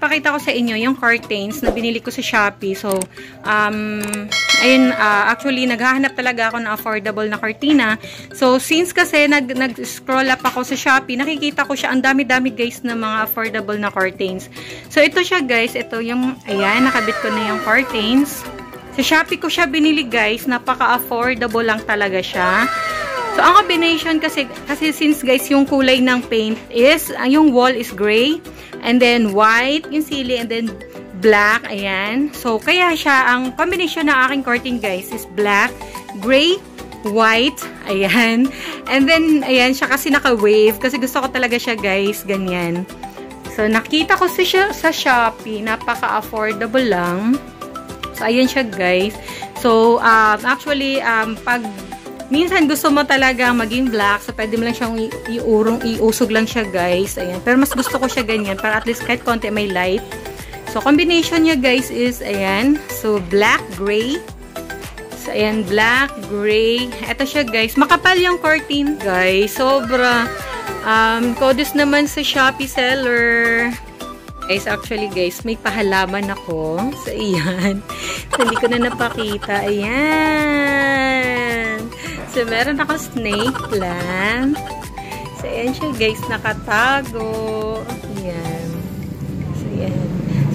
ipapakita ko sa inyo yung curtains na binili ko sa Shopee. So, ayun, actually, naghahanap talaga ako ng affordable na cortina. So, since kasi nag-scroll up ako sa Shopee, nakikita ko siya, ang dami-dami guys na mga affordable na curtains. So, ito siya guys, ito yung, ayan, nakabit ko na yung curtains. Sa Shopee ko siya binili guys, napaka-affordable lang talaga siya. So, ang combination kasi since guys, yung kulay ng paint is, yung wall is gray, and then white, yung ceiling, and then black, ayan. So, kaya siya, ang combination ng aking curtain guys is black, gray, white, ayan. And then, ayan, siya kasi naka-wave, kasi gusto ko talaga siya guys, ganyan. So, nakita ko siya sa Shopee, napaka-affordable lang. So, ayan siya guys. So, actually, pag minsan gusto mo talaga maging black, so pwede mo lang siyang iusog lang siya guys. Ayan. Pero mas gusto ko siya ganyan para at least kahit konti may light. So combination niya guys is ayan. So black, gray. So ayan, black, gray. Ito siya guys. Makapal yung curtain guys. Sobra. Kudos naman sa Shopee seller. Guys, actually guys, may pahalaman ako. So ayan. So, hindi ko na napakita. Ayan. So, meron ako snake plant. So, ayan siya guys, nakatago. Ayan. So, ayan.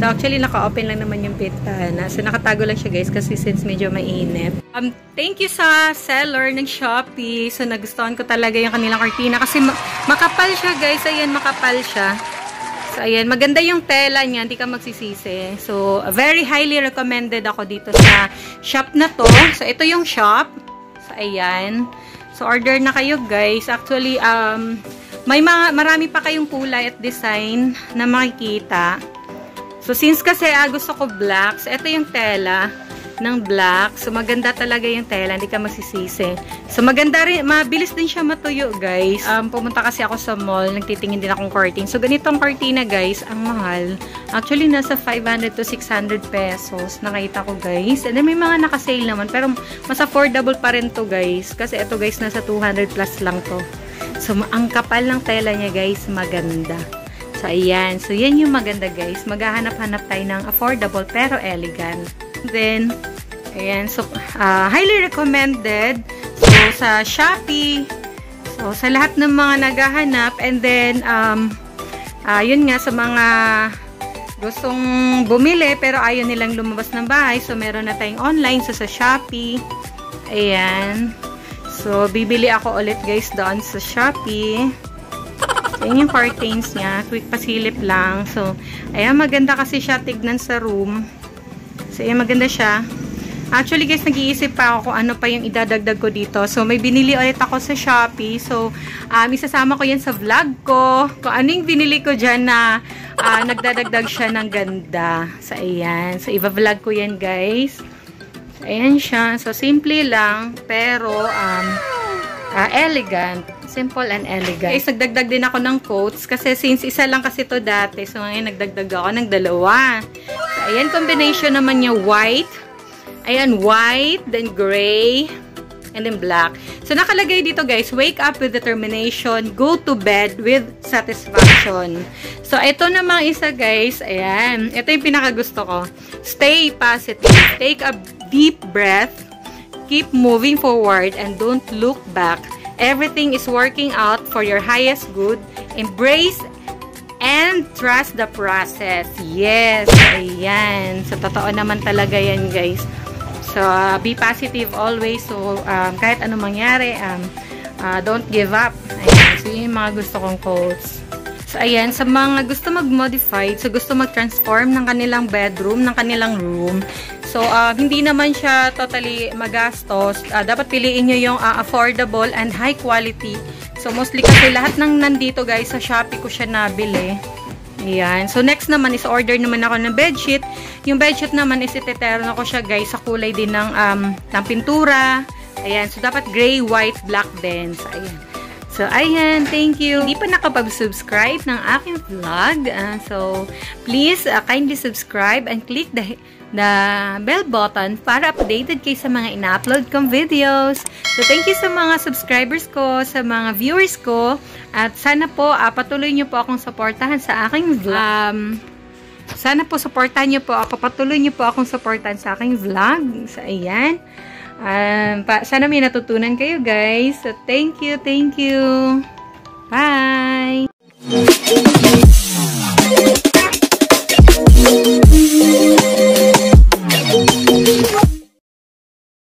So, actually, naka-open lang naman yung bintana. So, nakatago lang siya guys kasi since medyo mainit. Thank you sa seller ng Shopee. So, nagustuhan ko talaga yung kanilang cortina kasi makapal siya guys. Ayan, makapal siya. So, ayan. Maganda yung tela niya. Hindi ka magsisisi. So, very highly recommended ako dito sa shop na to. So, ito yung shop. So, ayan. So, order na kayo, guys. Actually, marami pa kayong kulay at design na makikita. So, since kasi gusto ko black, so, ito yung tela ng black. So, maganda talaga yung tela. Hindi ka magsisisi. So, maganda rin. Mabilis din siya matuyo, guys. Pumunta kasi ako sa mall. Nagtitingin din akong curtain. So, ganitong cortina, guys, ang mahal. Actually, nasa 500 to 600 pesos. Nakita ko, guys. And then, may mga naka-sale naman. Pero, mas affordable pa rin to, guys. Kasi ito, guys, nasa 200 plus lang to. So, ang kapal ng tela niya, guys, maganda. So, ayan. So, yan yung maganda, guys. Maghahanap-hanap tayo ng affordable pero elegant. Then, ayan. So, highly recommended. So, sa Shopee. So, sa lahat ng mga naghahanap. And then, yun nga, sa mga gustong bumili pero ayaw nilang lumabas ng bahay. So, meron na tayong online. So, sa Shopee. Ayan. So, bibili ako ulit guys doon sa Shopee. Ayan yung curtains niya. Quick pasilip lang. So, ayan. Maganda kasi siya tignan sa room. So, ayan, maganda siya. Actually, guys, nag-iisip pa ako kung ano pa yung idadagdag ko dito. So, may binili ulit ako sa Shopee. So, isasama ko yan sa vlog ko. Kung ano yung binili ko dyan na nagdadagdag siya ng ganda. So, ayan. So, i-vlog ko yan, guys. So, ayan siya. So, simple lang. Pero, elegant. Simple and elegant. Guys, nagdagdag din ako ng coats. Kasi since isa lang kasi to dati. So, ngayon, nagdagdag ako ng dalawa. So, ayan, combination naman niya white. Ayan, white, then gray, and then black. So, nakalagay dito, guys, wake up with determination, go to bed with satisfaction. So, ito namang isa, guys, ayan. Ito yung pinakagusto ko. Stay positive. Take a deep breath. Keep moving forward and don't look back. Everything is working out for your highest good. Embrace and trust the process. Yes, ayan. So, totoo naman talaga yan, guys. So, be positive always. So, kahit anong mangyari, don't give up. Ayan. So, yun yung mga gusto kong quotes. So, ayan. Sa mga gusto mag-modify, so gusto mag-transform ng kanilang bedroom, ng kanilang room. So, hindi naman siya totally magastos. Dapat piliin nyo yung affordable and high quality. So, mostly kasi lahat ng nandito, guys, sa Shopee ko siya nabili. Ayan. So, next naman is order naman ako ng bedsheet. Yung bedsheet naman is iteteron ako siya, guys, sa kulay din ng pintura. Ayan. So, dapat gray, white, black din. So, ayan. So, ayan. Thank you. Hindi pa nakapag-subscribe ng aking vlog. So, please kindly subscribe and click the bell button para updated kayo sa mga ina-upload kong videos. So, thank you sa mga subscribers ko, sa mga viewers ko, at sana po patuloy nyo po akong supportahan sa aking vlog. sana po supportan niyo po ako. Patuloy niyo po akong supportan sa aking vlog. So, ayan. Sana may natutunan kayo, guys. So, thank you. Bye!